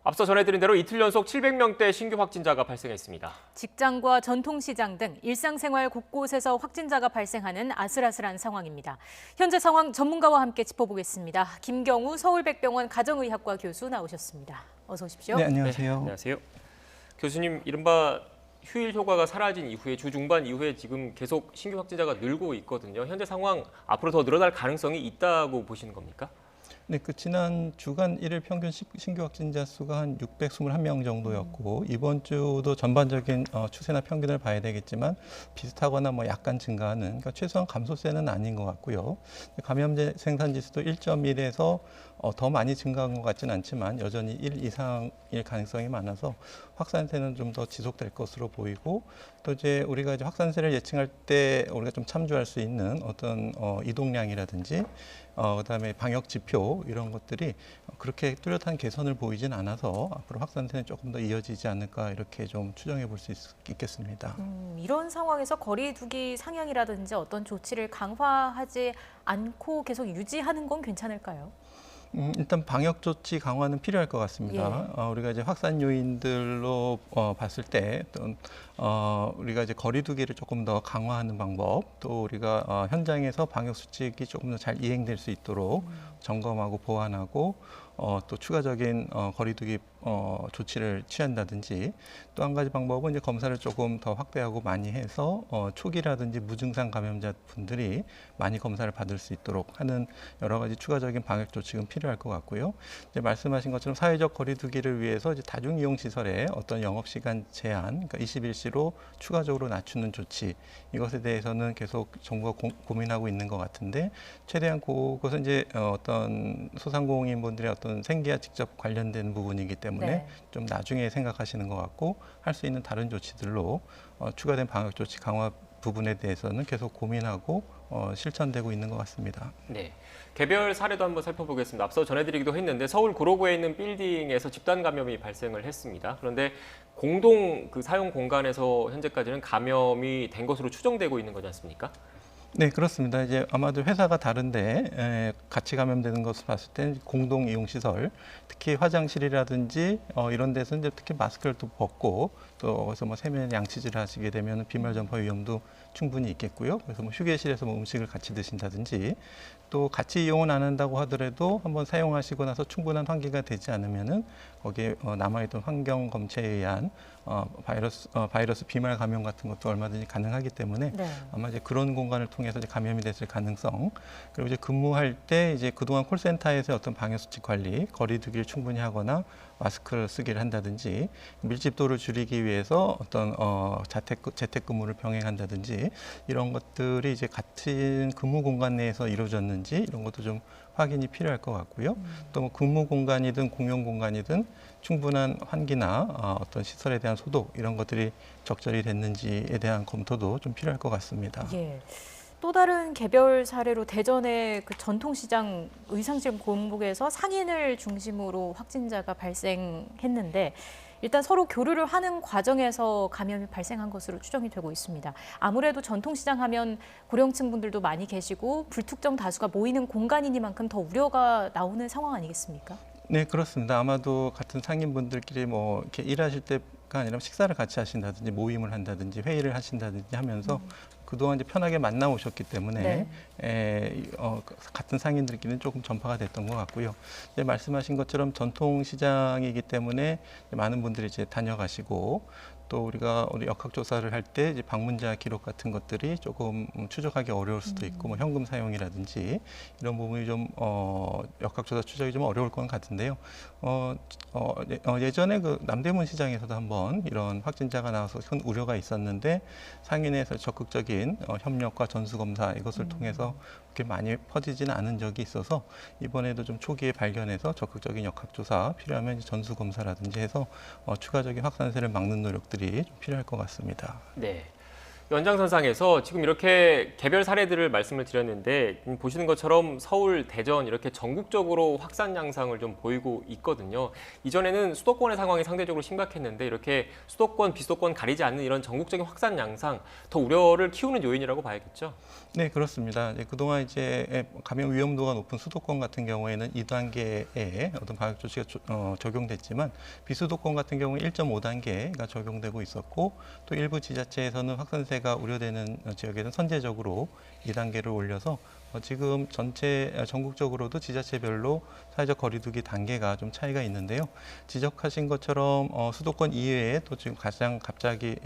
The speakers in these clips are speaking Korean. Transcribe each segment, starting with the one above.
앞서 전해드린 대로 이틀 연속 700명대 신규 확진자가 발생했습니다. 직장과 전통시장 등 일상생활 곳곳에서 확진자가 발생하는 아슬아슬한 상황입니다. 현재 상황 전문가와 함께 짚어보겠습니다. 김경우 서울백병원 가정의학과 교수 나오셨습니다. 어서 오십시오. 네, 안녕하세요. 네, 안녕하세요. 교수님, 이른바 휴일 효과가 사라진 이후에 주 중반 이후에 지금 계속 신규 확진자가 늘고 있거든요. 현재 상황 앞으로 더 늘어날 가능성이 있다고 보시는 겁니까? 네, 지난 주간 일일 평균 신규 확진자 수가 한 621명 정도였고 이번 주도 전반적인 추세나 평균을 봐야 되겠지만 비슷하거나 뭐 약간 증가하는, 그러니까 최소한 감소세는 아닌 것 같고요. 감염제 생산 지수도 1.1에서 더 많이 증가한 것 같지는 않지만 여전히 1 이상일 가능성이 많아서 확산세는 좀 더 지속될 것으로 보이고, 또 이제 우리가 이제 확산세를 예측할 때 우리가 좀 참조할 수 있는 어떤 이동량이라든지 그다음에 방역 지표 이런 것들이 그렇게 뚜렷한 개선을 보이진 않아서 앞으로 확산세는 조금 더 이어지지 않을까 이렇게 좀 추정해 볼 수 있겠습니다. 이런 상황에서 거리 두기 상향이라든지 어떤 조치를 강화하지 않고 계속 유지하는 건 괜찮을까요? 일단 방역 조치 강화는 필요할 것 같습니다. 예. 우리가 이제 확산 요인들로 봤을 때 어떤 우리가 이제 거리두기를 조금 더 강화하는 방법, 또 우리가 현장에서 방역 수칙이 조금 더 잘 이행될 수 있도록 점검하고 보완하고 또 추가적인 거리두기 조치를 취한다든지, 또 한 가지 방법은 이제 검사를 조금 더 확대하고 많이 해서 초기라든지 무증상 감염자 분들이 많이 검사를 받을 수 있도록 하는 여러 가지 추가적인 방역 조치는 필요할 것 같고요. 이제 말씀하신 것처럼 사회적 거리두기를 위해서 이제 다중이용 시설의 어떤 영업 시간 제한, 그러니까 21시로 추가적으로 낮추는 조치, 이것에 대해서는 계속 정부가 고민하고 있는 것 같은데, 최대한 그것은 이제 어떤 소상공인분들의 어떤 생계와 직접 관련된 부분이기 때문에 네. 좀 나중에 생각하시는 것 같고, 할 수 있는 다른 조치들로 추가된 방역 조치 강화 부분에 대해서는 계속 고민하고 실천되고 있는 것 같습니다. 네. 개별 사례도 한번 살펴보겠습니다. 앞서 전해드리기도 했는데 서울 구로구에 있는 빌딩에서 집단 감염이 발생을 했습니다. 그런데 공동 사용 공간에서 현재까지는 감염이 된 것으로 추정되고 있는 거지 않습니까? 네, 그렇습니다. 이제 아마도 회사가 다른데 같이 감염되는 것을 봤을 때 공동 이용 시설, 특히 화장실이라든지 이런 데서 이제 특히 마스크를 또 벗고 또 거기서 뭐 세면 양치질을 하시게 되면 비말 전파 위험도 충분히 있겠고요. 그래서 뭐 휴게실에서 뭐 음식을 같이 드신다든지, 또 같이 이용은 안 한다고 하더라도 한번 사용하시고 나서 충분한 환기가 되지 않으면은 거기에 남아있던 환경 검체에 의한 바이러스 비말 감염 같은 것도 얼마든지 가능하기 때문에 네. 아마 이제 그런 공간을 통해서 이제 감염이 됐을 가능성, 그리고 이제 근무할 때 이제 그동안 콜센터에서 어떤 방역 수칙 관리, 거리두기를 충분히 하거나 마스크를 쓰기를 한다든지, 밀집도를 줄이기 위해서 어떤 재택근무를 병행한다든지, 이런 것들이 이제 같은 근무 공간 내에서 이루어졌는지 이런 것도 좀 확인이 필요할 것 같고요. 또 뭐 근무 공간이든 공용 공간이든 충분한 환기나 어떤 시설에 대한 소독 이런 것들이 적절히 됐는지에 대한 검토도 좀 필요할 것 같습니다. 예. 또 다른 개별 사례로 대전의 그 전통시장 의상실 골목에서 상인을 중심으로 확진자가 발생했는데, 일단 서로 교류를 하는 과정에서 감염이 발생한 것으로 추정이 되고 있습니다. 아무래도 전통시장 하면 고령층 분들도 많이 계시고 불특정 다수가 모이는 공간이니만큼 더 우려가 나오는 상황 아니겠습니까? 네, 그렇습니다. 아마도 같은 상인분들끼리 뭐 이렇게 일하실 때가 아니라 식사를 같이 하신다든지 모임을 한다든지 회의를 하신다든지 하면서 그동안 이제 편하게 만나오셨기 때문에 같은 상인들끼리는 조금 전파가 됐던 것 같고요. 이제 말씀하신 것처럼 전통시장이기 때문에 많은 분들이 이제 다녀가시고, 또 우리가 역학조사를 할 때 이제 방문자 기록 같은 것들이 조금 추적하기 어려울 수도 있고, 뭐 현금 사용이라든지 이런 부분이 좀 역학조사 추적이 좀 어려울 것 같은데요. 예전에 그 남대문 시장에서도 한번 이런 확진자가 나와서 큰 우려가 있었는데, 상인에서 적극적인 협력과 전수검사 이것을 통해서 그렇게 많이 퍼지지는 않은 적이 있어서 이번에도 좀 초기에 발견해서 적극적인 역학조사, 필요하면 전수검사라든지 해서 추가적인 확산세를 막는 노력들이 좀 필요할 것 같습니다. 네. 연장선상에서 지금 이렇게 개별 사례들을 말씀을 드렸는데 보시는 것처럼 서울, 대전 이렇게 전국적으로 확산 양상을 좀 보이고 있거든요. 이전에는 수도권의 상황이 상대적으로 심각했는데 이렇게 수도권, 비수도권 가리지 않는 이런 전국적인 확산 양상 더 우려를 키우는 요인이라고 봐야겠죠. 네, 그렇습니다. 그동안 이제 감염 위험도가 높은 수도권 같은 경우에는 2단계의 어떤 방역 조치가 적용됐지만 비수도권 같은 경우는 1.5단계가 적용되고 있었고 또 일부 지자체에서는 확산세가 우려되는 지역에는 선제적으로 2단계를 올려서 지금 전국적으로도 지자체별로 사회적 거리두기 단계가 좀 차이가 있는데요. 지적하신 것처럼 수도권 이외에 또 지금 가장 갑자기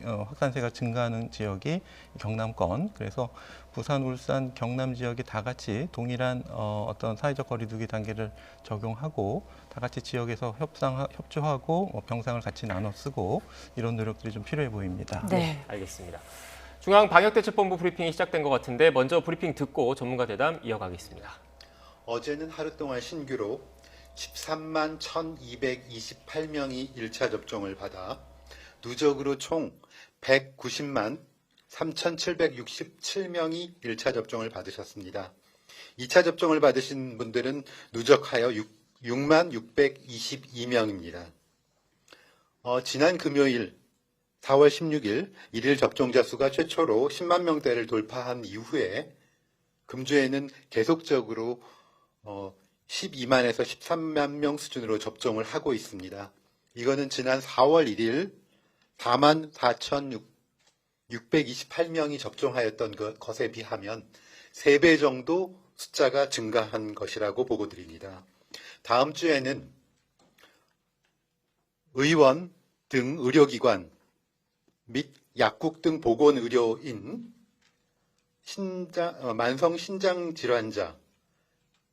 확산세가 증가하는 지역이 경남권. 그래서 부산, 울산, 경남 지역이 다 같이 동일한 어떤 사회적 거리두기 단계를 적용하고 다 같이 지역에서 협조하고 병상을 같이 나눠 쓰고 이런 노력들이 좀 필요해 보입니다. 네. 알겠습니다. 중앙방역대책본부 브리핑이 시작된 것 같은데 먼저 브리핑 듣고 전문가 대담 이어가겠습니다. 어제는 하루 동안 신규로 13만 1,228명이 1차 접종을 받아 누적으로 총 190만 3,767명이 1차 접종을 받으셨습니다. 2차 접종을 받으신 분들은 누적하여 6만 622명입니다. 지난 금요일 4월 16일 일일 접종자 수가 최초로 10만 명대를 돌파한 이후에 금주에는 계속적으로 12만에서 13만 명 수준으로 접종을 하고 있습니다. 이거는 지난 4월 1일 4만 4,628명이 접종하였던 것에 비하면 3배 정도 숫자가 증가한 것이라고 보고 드립니다. 다음 주에는 의원 등 의료기관 및 약국 등 보건의료인, 만성 신장질환자,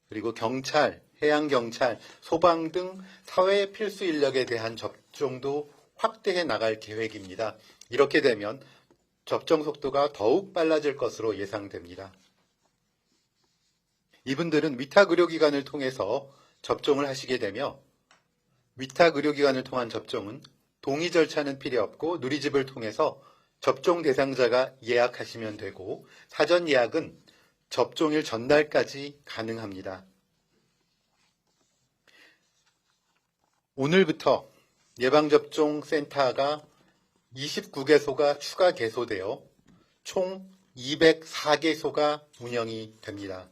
그리고 경찰, 해양경찰, 소방 등 사회 필수 인력에 대한 접종도 확대해 나갈 계획입니다. 이렇게 되면 접종 속도가 더욱 빨라질 것으로 예상됩니다. 이분들은 위탁의료기관을 통해서 접종을 하시게 되며 위탁의료기관을 통한 접종은 동의 절차는 필요 없고 누리집을 통해서 접종 대상자가 예약하시면 되고 사전 예약은 접종일 전날까지 가능합니다. 오늘부터 예방접종센터가 29개소가 추가 개소되어 총 204개소가 운영이 됩니다.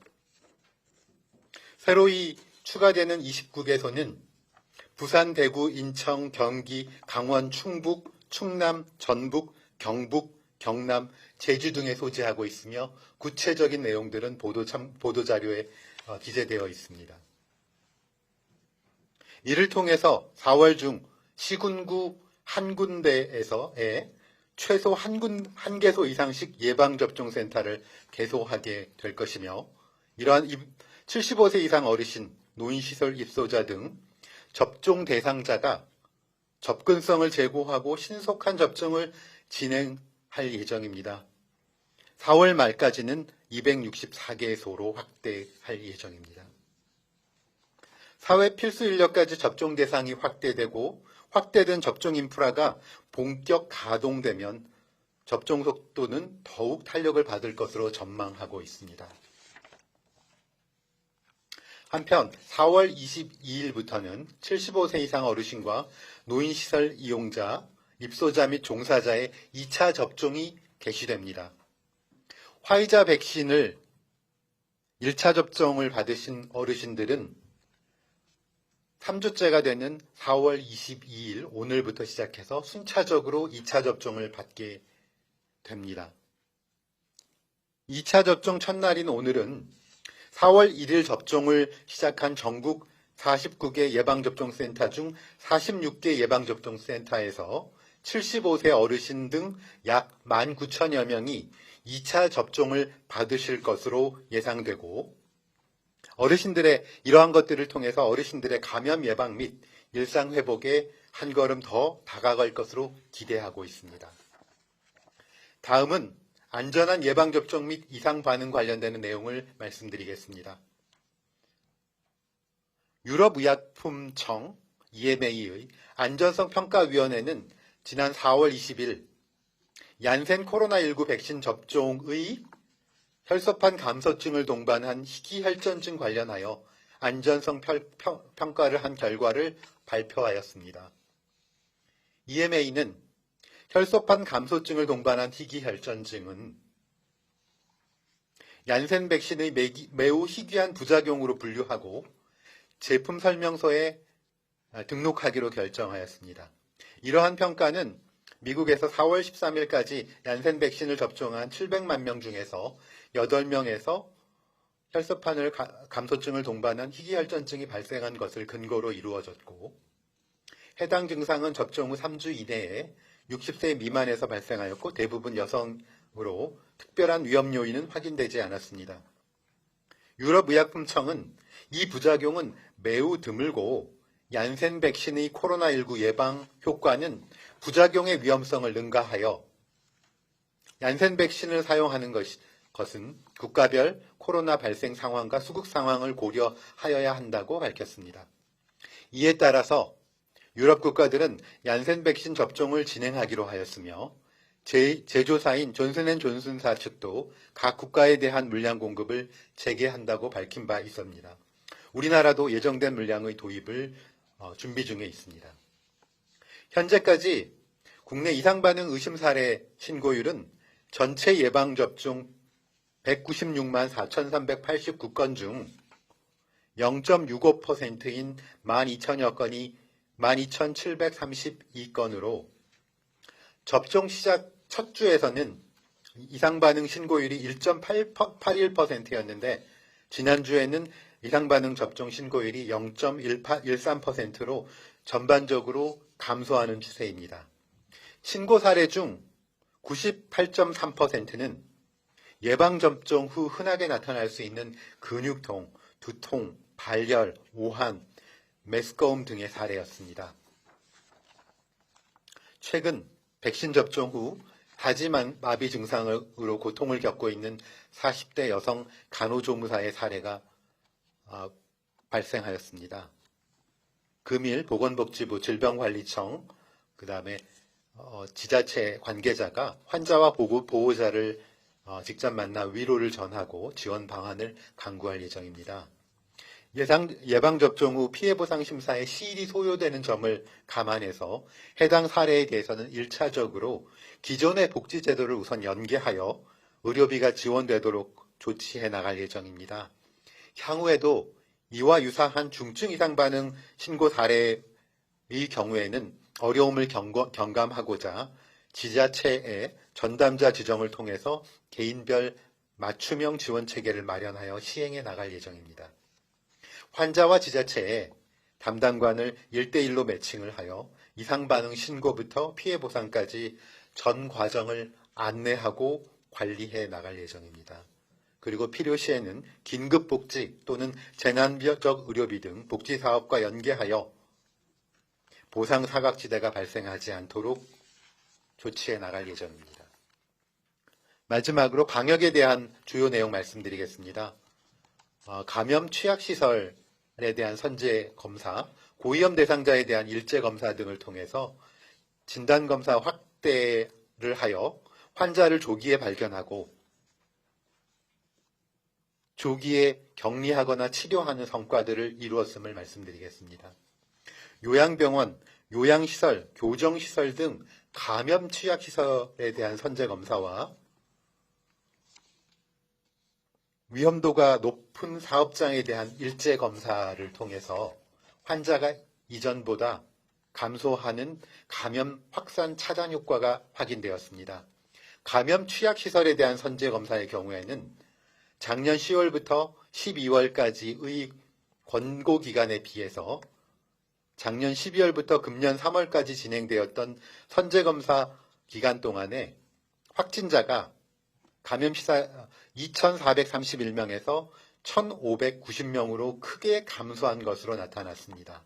새로이 추가되는 29개소는 부산, 대구, 인천, 경기, 강원, 충북, 충남, 전북, 경북, 경남, 제주 등에 소재하고 있으며 구체적인 내용들은 보도자료에 기재되어 있습니다. 이를 통해서 4월 중 시군구 한 군데에서의 최소 한 개소 이상씩 예방접종센터를 개소하게 될 것이며 이러한 75세 이상 어르신, 노인시설 입소자 등 접종 대상자가 접근성을 제고하고 신속한 접종을 진행할 예정입니다. 4월 말까지는 264개소로 확대할 예정입니다. 사회 필수 인력까지 접종 대상이 확대되고 확대된 접종 인프라가 본격 가동되면 접종 속도는 더욱 탄력을 받을 것으로 전망하고 있습니다. 한편 4월 22일부터는 75세 이상 어르신과 노인시설 이용자, 입소자 및 종사자의 2차 접종이 개시됩니다. 화이자 백신을 1차 접종을 받으신 어르신들은 3주째가 되는 4월 22일 오늘부터 시작해서 순차적으로 2차 접종을 받게 됩니다. 2차 접종 첫날인 오늘은 4월 1일 접종을 시작한 전국 49개 예방접종센터 중 46개 예방접종센터에서 75세 어르신 등 약 19,000여 명이 2차 접종을 받으실 것으로 예상되고 어르신들의 이러한 것들을 통해서 어르신들의 감염 예방 및 일상 회복에 한 걸음 더 다가갈 것으로 기대하고 있습니다. 다음은 안전한 예방접종 및 이상 반응 관련되는 내용을 말씀드리겠습니다. 유럽의약품청 EMA의 안전성 평가위원회는 지난 4월 20일 얀센 코로나19 백신 접종의 혈소판 감소증을 동반한 희귀혈전증 관련하여 안전성 평가를 한 결과를 발표하였습니다. EMA는 혈소판 감소증을 동반한 희귀혈전증은 얀센 백신의 매우 희귀한 부작용으로 분류하고 제품 설명서에 등록하기로 결정하였습니다. 이러한 평가는 미국에서 4월 13일까지 얀센 백신을 접종한 700만 명 중에서 8명에서 혈소판 감소증을 동반한 희귀혈전증이 발생한 것을 근거로 이루어졌고, 해당 증상은 접종 후 3주 이내에 60세 미만에서 발생하였고 대부분 여성으로 특별한 위험 요인은 확인되지 않았습니다. 유럽의약품청은 이 부작용은 매우 드물고 얀센 백신의 코로나19 예방 효과는 부작용의 위험성을 능가하여 얀센 백신을 사용하는 것은 국가별 코로나 발생 상황과 수급 상황을 고려하여야 한다고 밝혔습니다. 이에 따라서 유럽 국가들은 얀센 백신 접종을 진행하기로 하였으며 제조사인 존슨앤존슨사 측도 각 국가에 대한 물량 공급을 재개한다고 밝힌 바 있습니다. 우리나라도 예정된 물량의 도입을 준비 중에 있습니다. 현재까지 국내 이상반응 의심 사례 신고율은 전체 예방접종 196만 4,389건 중 0.65%인 12,000여 건이 12,732건으로 접종 시작 첫 주에서는 이상반응 신고율이 1.81%였는데 지난주에는 이상반응 접종 신고율이 0.13%로 전반적으로 감소하는 추세입니다. 신고 사례 중 98.3%는 예방접종 후 흔하게 나타날 수 있는 근육통, 두통, 발열, 오한, 메스꺼움 등의 사례였습니다. 최근 백신 접종 후 하지만 마비 증상으로 고통을 겪고 있는 40대 여성 간호조무사의 사례가 발생하였습니다. 금일 보건복지부 질병관리청 그다음에 지자체 관계자가 환자와 보호자를 직접 만나 위로를 전하고 지원 방안을 강구할 예정입니다. 예방접종 후 피해보상 심사에 시일이 소요되는 점을 감안해서 해당 사례에 대해서는 1차적으로 기존의 복지제도를 우선 연계하여 의료비가 지원되도록 조치해 나갈 예정입니다. 향후에도 이와 유사한 중증 이상 반응 신고 사례의 경우에는 어려움을 경감하고자 지자체의 전담자 지정을 통해서 개인별 맞춤형 지원 체계를 마련하여 시행해 나갈 예정입니다. 환자와 지자체에 담당관을 1대1로 매칭을 하여 이상 반응 신고부터 피해 보상까지 전 과정을 안내하고 관리해 나갈 예정입니다. 그리고 필요시에는 긴급복지 또는 재난적 의료비 등 복지사업과 연계하여 보상 사각지대가 발생하지 않도록 조치해 나갈 예정입니다. 마지막으로 방역에 대한 주요 내용 말씀드리겠습니다. 감염 취약시설에 대한 선제 검사, 고위험 대상자에 대한 일제 검사 등을 통해서 진단검사 확대를 하여 환자를 조기에 발견하고 조기에 격리하거나 치료하는 성과들을 이루었음을 말씀드리겠습니다. 요양병원, 요양시설, 교정시설 등 감염 취약시설에 대한 선제검사와 위험도가 높은 사업장에 대한 일제검사를 통해서 환자가 이전보다 감소하는 감염 확산 차단 효과가 확인되었습니다. 감염 취약시설에 대한 선제검사의 경우에는 작년 10월부터 12월까지의 권고기간에 비해서 작년 12월부터 금년 3월까지 진행되었던 선제검사 기간 동안에 확진자가 감염시설 2,431명에서 1,590명으로 크게 감소한 것으로 나타났습니다.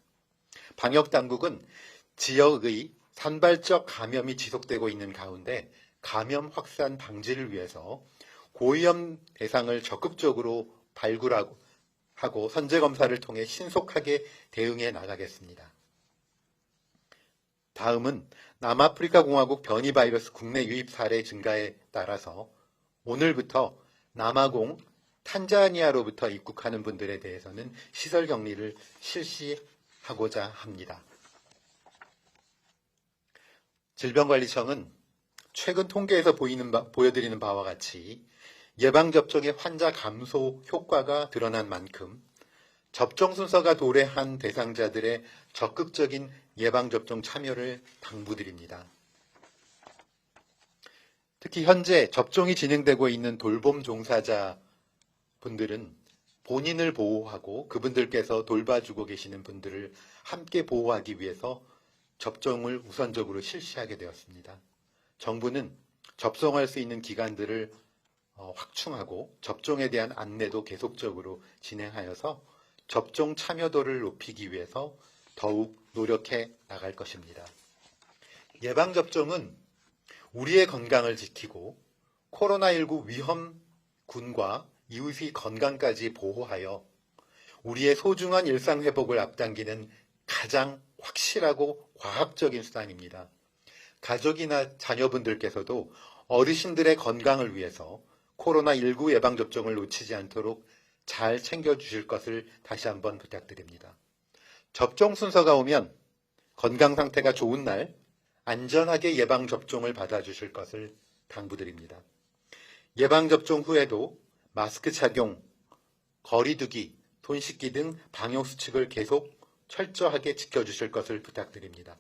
방역당국은 지역의 산발적 감염이 지속되고 있는 가운데 감염 확산 방지를 위해서 고위험 대상을 적극적으로 발굴하고 선제검사를 통해 신속하게 대응해 나가겠습니다. 다음은 남아프리카 공화국 변이 바이러스 국내 유입 사례 증가에 따라서 오늘부터 남아공 탄자니아로부터 입국하는 분들에 대해서는 시설 격리를 실시하고자 합니다. 질병관리청은 최근 통계에서 보여드리는 바와 같이 예방접종의 환자 감소 효과가 드러난 만큼 접종 순서가 도래한 대상자들의 적극적인 예방접종 참여를 당부드립니다. 특히 현재 접종이 진행되고 있는 돌봄 종사자 분들은 본인을 보호하고 그분들께서 돌봐주고 계시는 분들을 함께 보호하기 위해서 접종을 우선적으로 실시하게 되었습니다. 정부는 접종할 수 있는 기간들을 확충하고 접종에 대한 안내도 계속적으로 진행하여서 접종 참여도를 높이기 위해서 더욱 노력해 나갈 것입니다. 예방접종은 우리의 건강을 지키고 코로나19 위험군과 이웃의 건강까지 보호하여 우리의 소중한 일상회복을 앞당기는 가장 확실하고 과학적인 수단입니다. 가족이나 자녀분들께서도 어르신들의 건강을 위해서 코로나19 예방접종을 놓치지 않도록 잘 챙겨주실 것을 다시 한번 부탁드립니다. 접종 순서가 오면 건강 상태가 좋은 날 안전하게 예방접종을 받아주실 것을 당부드립니다. 예방접종 후에도 마스크 착용, 거리 두기, 손 씻기 등 방역수칙을 계속 철저하게 지켜주실 것을 부탁드립니다.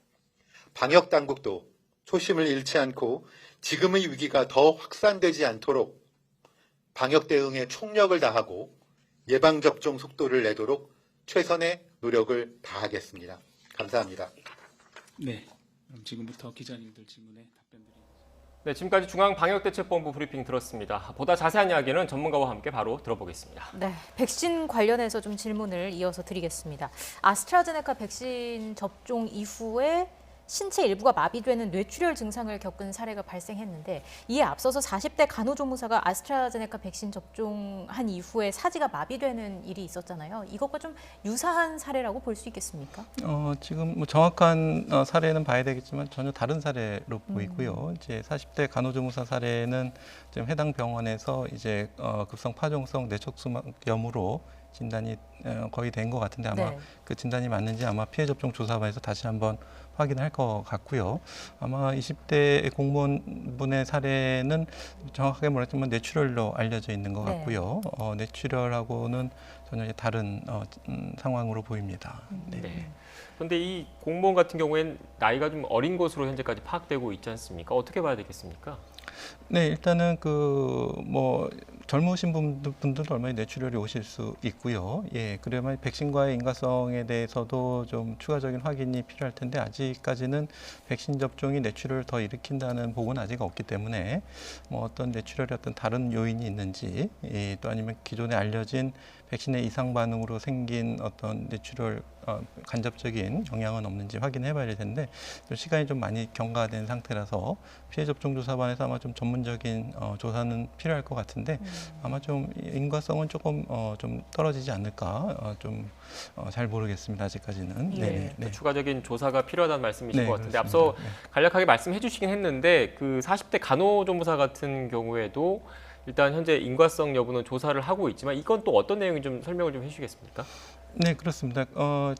방역당국도 초심을 잃지 않고 지금의 위기가 더 확산되지 않도록 방역 대응에 총력을 다하고 예방접종 속도를 내도록 최선의 노력을 다하겠습니다. 감사합니다. 네, 그럼 지금부터 기자님들 질문에 답변드리겠습니다. 네, 지금까지 중앙방역대책본부 브리핑 들었습니다. 보다 자세한 이야기는 전문가와 함께 바로 들어보겠습니다. 네, 백신 관련해서 좀 질문을 이어서 드리겠습니다. 아스트라제네카 백신 접종 이후에 신체 일부가 마비되는 뇌출혈 증상을 겪은 사례가 발생했는데 이에 앞서서 40대 간호조무사가 아스트라제네카 백신 접종한 이후에 사지가 마비되는 일이 있었잖아요. 이것과 좀 유사한 사례라고 볼 수 있겠습니까? 지금 뭐 정확한 사례는 봐야 되겠지만 전혀 다른 사례로 보이고요. 이제 40대 간호조무사 사례는 지금 해당 병원에서 이제 급성 파종성 뇌척수막염으로 진단이 거의 된 것 같은데 아마 네. 그 진단이 맞는지 아마 피해 접종 조사반에서 다시 한번 확인할 것 같고요. 아마 20대 공무원분의 사례는 정확하게 모르겠지만 뇌출혈로 알려져 있는 것 네. 같고요. 뇌출혈하고는 전혀 다른 상황으로 보입니다. 네. 그런데 이 공무원 같은 경우에는 나이가 좀 어린 것으로 현재까지 파악되고 있지 않습니까? 어떻게 봐야 되겠습니까? 네, 일단은 뭐 젊으신 분들도 얼마나 뇌출혈이 오실 수 있고요. 예, 그러면 백신과의 인과성에 대해서도 좀 추가적인 확인이 필요할 텐데 아직까지는 백신 접종이 뇌출혈을 더 일으킨다는 보고는 아직 없기 때문에 뭐 어떤 뇌출혈의 어떤 다른 요인이 있는지 또 아니면 기존에 알려진 백신의 이상 반응으로 생긴 어떤 뇌출혈 간접적인 영향은 없는지 확인해봐야 될 텐데 좀 시간이 좀 많이 경과된 상태라서 피해 접종 조사반에서 아마 좀 전문적인 조사는 필요할 것 같은데 아마 좀 인과성은 조금 좀 떨어지지 않을까 좀 잘 모르겠습니다 아직까지는. 예. 네. 추가적인 조사가 필요하다는 말씀이신 네, 것 같은데 그렇습니다. 앞서 간략하게 말씀해 주시긴 했는데 그 40대 간호조무사 같은 경우에도 일단 현재 인과성 여부는 조사를 하고 있지만 이건 또 어떤 내용인지 좀 설명을 좀 해주시겠습니까? 네, 그렇습니다.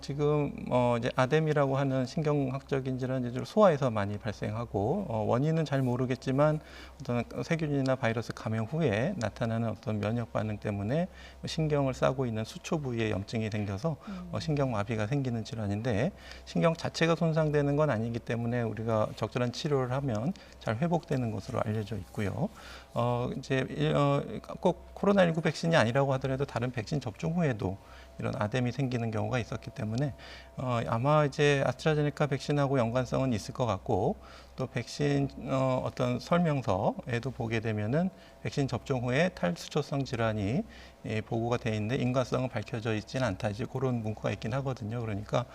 지금 이제 아뎀이라고 하는 신경학적인 질환이 주로 소아에서 많이 발생하고 원인은 잘 모르겠지만 어떤 세균이나 바이러스 감염 후에 나타나는 어떤 면역 반응 때문에 신경을 싸고 있는 수초 부위에 염증이 생겨서 신경 마비가 생기는 질환인데 신경 자체가 손상되는 건 아니기 때문에 우리가 적절한 치료를 하면 잘 회복되는 것으로 알려져 있고요. 이제 꼭 코로나19 백신이 아니라고 하더라도 다른 백신 접종 후에도 이런 아뎀이 생기는 경우가 있었기 때문에 아마 이제 아스트라제네카 백신하고 연관성은 있을 것 같고 또 백신 어떤 설명서에도 보게 되면은 백신 접종 후에 탈수초성 질환이 보고가 돼 있는데 인과성은 밝혀져 있지는 않다 이제 그런 문구가 있긴 하거든요. 그러니까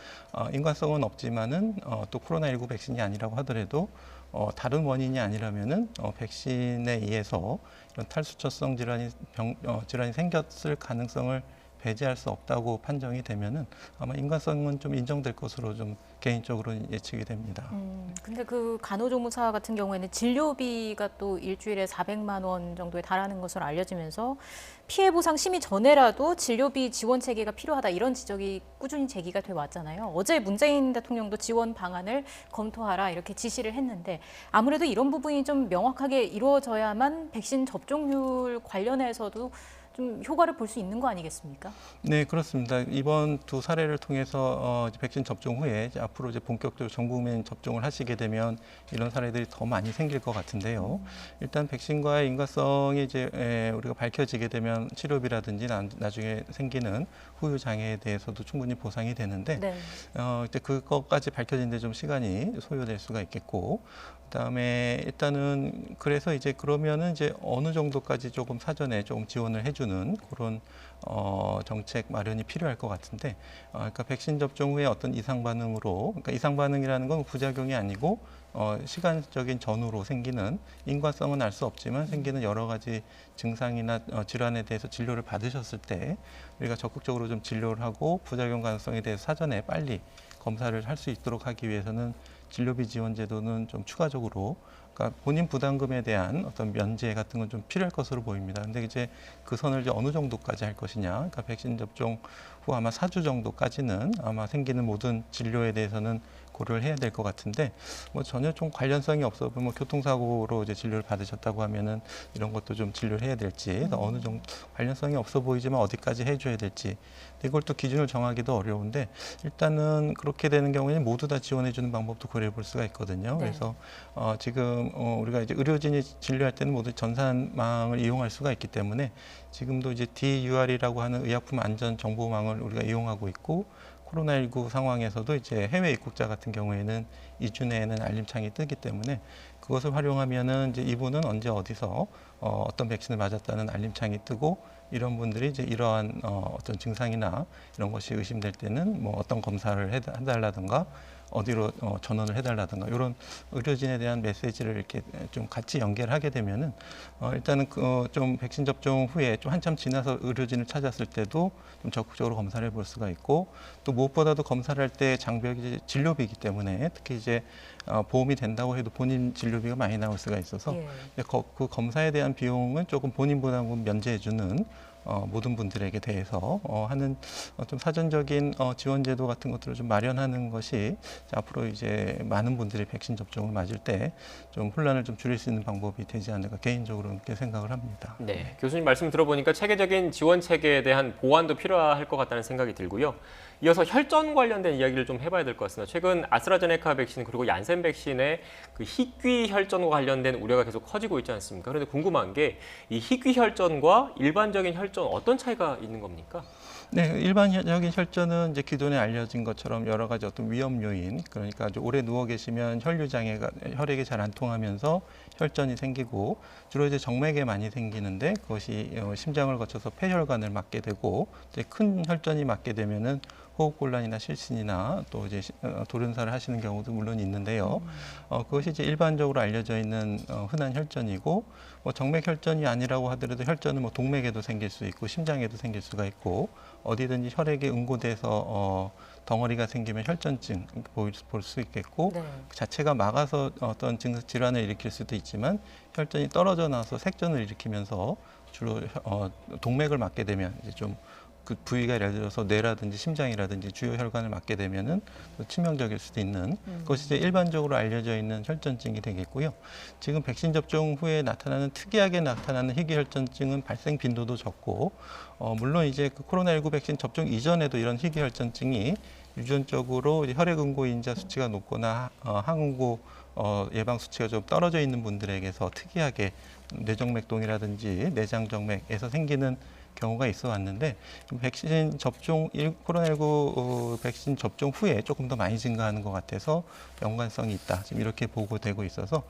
인과성은 없지만은 또 코로나19 백신이 아니라고 하더라도 다른 원인이 아니라면은 백신에 의해서 이런 탈수초성 질환이 질환이 생겼을 가능성을 배제할 수 없다고 판정이 되면은 아마 인과성은 좀 인정될 것으로 좀 개인적으로 예측이 됩니다. 근데 그 간호조무사 같은 경우에는 진료비가 또 일주일에 400만 원 정도에 달하는 것으로 알려지면서 피해 보상 심의 전에라도 진료비 지원 체계가 필요하다 이런 지적이 꾸준히 제기가 돼 왔잖아요. 어제 문재인 대통령도 지원 방안을 검토하라 이렇게 지시를 했는데 아무래도 이런 부분이 좀 명확하게 이루어져야만 백신 접종률 관련해서도 좀 효과를 볼 수 있는 거 아니겠습니까? 네, 그렇습니다. 이번 두 사례를 통해서 이제 백신 접종 후에 이제 앞으로 이제 본격적으로 전 국민 접종을 하시게 되면 이런 사례들이 더 많이 생길 것 같은데요. 일단 백신과의 인과성이 이제 우리가 밝혀지게 되면 치료비라든지 나중에 생기는 후유 장애에 대해서도 충분히 보상이 되는데 네. 이제 그것까지 밝혀지는데 좀 시간이 소요될 수가 있겠고. 그다음에 일단은 그래서 이제 그러면은 이제 어느 정도까지 조금 사전에 조금 지원을 해주는 그런 정책 마련이 필요할 것 같은데, 그러니까 백신 접종 후에 어떤 이상 반응으로, 그러니까 이상 반응이라는 건 부작용이 아니고 시간적인 전후로 생기는 인과성은 알 수 없지만 생기는 여러 가지 증상이나 질환에 대해서 진료를 받으셨을 때 우리가 적극적으로 좀 진료를 하고 부작용 가능성에 대해서 사전에 빨리 검사를 할 수 있도록 하기 위해서는 진료비 지원 제도는 좀 추가적으로 그러니까 본인 부담금에 대한 어떤 면제 같은 건 좀 필요할 것으로 보입니다. 근데 이제 그 선을 이제 어느 정도까지 할 것이냐. 그러니까 백신 접종 후 아마 4주 정도까지는 아마 생기는 모든 진료에 대해서는 고려를 해야 될 것 같은데 뭐 전혀 좀 관련성이 없어 보면 교통사고로 이제 진료를 받으셨다고 하면은 이런 것도 좀 진료를 해야 될지 어느 정도 관련성이 없어 보이지만 어디까지 해줘야 될지 이걸 또 기준을 정하기도 어려운데 일단은 그렇게 되는 경우에는 모두 다 지원해 주는 방법도 고려해 볼 수가 있거든요. 네. 그래서 지금 우리가 이제 의료진이 진료할 때는 모두 전산망을 이용할 수가 있기 때문에 지금도 이제 DUR이라고 하는 의약품 안전 정보망을 우리가 이용하고 있고 코로나19 상황에서도 이제 해외 입국자 같은 경우에는 2주 내에는 알림창이 뜨기 때문에 그것을 활용하면은 이제 이분은 언제 어디서 어떤 백신을 맞았다는 알림창이 뜨고 이런 분들이 이제 이러한 어떤 증상이나 이런 것이 의심될 때는 뭐 어떤 검사를 해달라든가 어디로 전원을 해달라든가 이런 의료진에 대한 메시지를 이렇게 좀 같이 연결하게 되면은 일단은 좀 백신 접종 후에 좀 한참 지나서 의료진을 찾았을 때도 좀 적극적으로 검사를 해볼 수가 있고 또 무엇보다도 검사를 할 때 장벽이 이제 진료비이기 때문에 특히 이제 보험이 된다고 해도 본인 진료비가 많이 나올 수가 있어서 예. 그 검사에 대한 비용은 조금 본인 부담금 면제해주는 모든 분들에게 대해서 하는 좀 사전적인 지원 제도 같은 것들을 좀 마련하는 것이 앞으로 이제 많은 분들이 백신 접종을 맞을 때 좀 혼란을 좀 줄일 수 있는 방법이 되지 않을까 개인적으로 그렇게 생각을 합니다. 네, 교수님 말씀 들어보니까 체계적인 지원 체계에 대한 보완도 필요할 것 같다는 생각이 들고요. 이어서 혈전 관련된 이야기를 좀 해봐야 될 것 같습니다. 최근 아스트라제네카 백신 그리고 얀센 백신의 그 희귀 혈전과 관련된 우려가 계속 커지고 있지 않습니까? 그런데 궁금한 게 이 희귀 혈전과 일반적인 혈전 어떤 차이가 있는 겁니까? 네, 일반적인 혈전은 이제 기존에 알려진 것처럼 여러 가지 어떤 위험 요인, 그러니까 아주 오래 누워 계시면 혈류 장애가 혈액이 잘 안 통하면서 혈전이 생기고 주로 이제 정맥에 많이 생기는데 그것이 심장을 거쳐서 폐혈관을 맞게 되고 이제 큰 혈전이 맞게 되면은 호흡곤란이나 실신이나 또 이제 돌연사를 하시는 경우도 물론 있는데요. 그것이 이제 일반적으로 알려져 있는 흔한 혈전이고 뭐 정맥 혈전이 아니라고 하더라도 혈전은 뭐 동맥에도 생길 수 있고 심장에도 생길 수가 있고 어디든지 혈액이 응고돼서 덩어리가 생기면 혈전증 볼 수 있겠고 네. 그 자체가 막아서 어떤 질환을 일으킬 수도 있지만 혈전이 떨어져 나와서 색전을 일으키면서 주로 동맥을 맞게 되면 이제 좀 그 부위가 예를 들어서 뇌라든지 심장이라든지 주요 혈관을 맞게 되면은 치명적일 수도 있는 그것이 이제 일반적으로 알려져 있는 혈전증이 되겠고요. 지금 백신 접종 후에 나타나는 특이하게 나타나는 희귀 혈전증은 발생 빈도도 적고 물론 이제 그 코로나19 백신 접종 이전에도 이런 희귀 혈전증이 유전적으로 혈액 응고 인자 수치가 높거나 항응고 예방 수치가 좀 떨어져 있는 분들에게서 특이하게 뇌정맥동이라든지 내장정맥에서 생기는 경우가 있어 왔는데 백신 접종 코로나19 백신 접종 후에 조금 더 많이 증가하는 것 같아서 연관성이 있다. 지금 이렇게 보고되고 있어서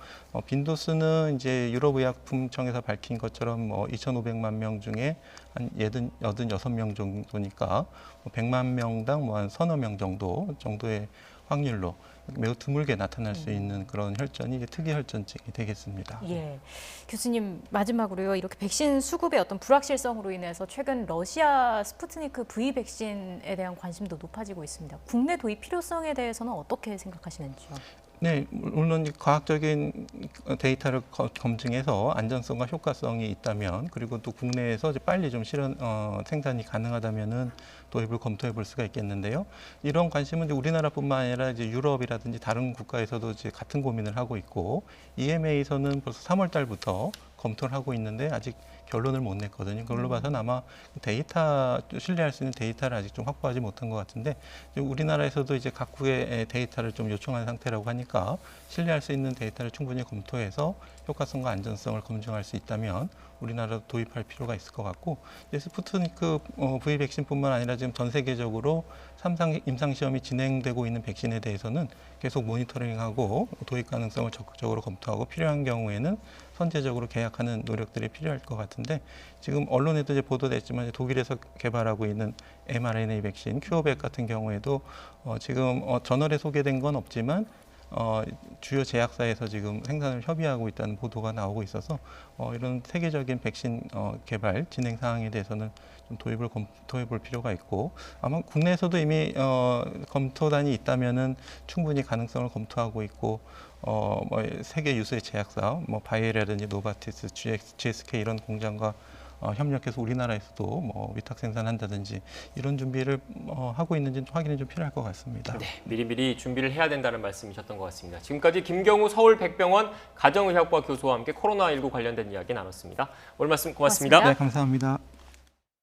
빈도수는 이제 유럽의약품청에서 밝힌 것처럼 2,500만 명 중에 한 86명 정도니까 100만 명당 한 서너 명 정도의 확률로 매우 드물게 나타날 수 있는 그런 혈전이 이제 특이혈전증이 되겠습니다. 예. 교수님 마지막으로요. 이렇게 백신 수급의 어떤 불확실성으로 인해서 최근 러시아 스푸트니크 V 백신에 대한 관심도 높아지고 있습니다. 국내 도입 필요성에 대해서는 어떻게 생각하시는지요? 네, 물론 이 과학적인 데이터를 검증해서 안전성과 효과성이 있다면, 그리고 또 국내에서 이제 빨리 좀 생산이 가능하다면은 도입을 검토해 볼 수가 있겠는데요. 이런 관심은 이제 우리나라뿐만 아니라 이제 유럽이라든지 다른 국가에서도 이제 같은 고민을 하고 있고, EMA에서는 벌써 3월 달부터 검토를 하고 있는데 아직 결론을 못 냈거든요. 그걸로 봐서는 아마 데이터, 신뢰할 수 있는 데이터를 아직 좀 확보하지 못한 것 같은데, 우리나라에서도 이제 각국의 데이터를 좀 요청한 상태라고 하니까 신뢰할 수 있는 데이터를 충분히 검토해서 효과성과 안전성을 검증할 수 있다면 우리나라도 도입할 필요가 있을 것 같고, 이제 스푸트니크 V 백신뿐만 아니라 지금 전 세계적으로 임상 시험이 진행되고 있는 백신에 대해서는 계속 모니터링하고 도입 가능성을 적극적으로 검토하고 필요한 경우에는 선제적으로 계약하는 노력들이 필요할 것 같은데, 지금 언론에도 이제 보도됐지만 독일에서 개발하고 있는 mRNA 백신 큐어백 같은 경우에도 지금 저널에 소개된 건 없지만 주요 제약사에서 지금 생산을 협의하고 있다는 보도가 나오고 있어서 이런 세계적인 백신 개발 진행 사항에 대해서는 좀 도입을 검토해 볼 필요가 있고, 아마 국내에서도 이미 검토단이 있다면은 충분히 가능성을 검토하고 있고, 세계 유수의 제약사, 바이에라든지 노바티스, GSK 이런 공장과 협력해서 우리나라에서도 위탁 생산한다든지 이런 준비를 하고 있는지 확인이 좀 필요할 것 같습니다. 네, 미리미리 준비를 해야 된다는 말씀이셨던 것 같습니다. 지금까지 김경우 서울백병원 가정의학과 교수와 함께 코로나19 관련된 이야기 나눴습니다. 오늘 말씀 고맙습니다. 고맙습니다. 네, 감사합니다.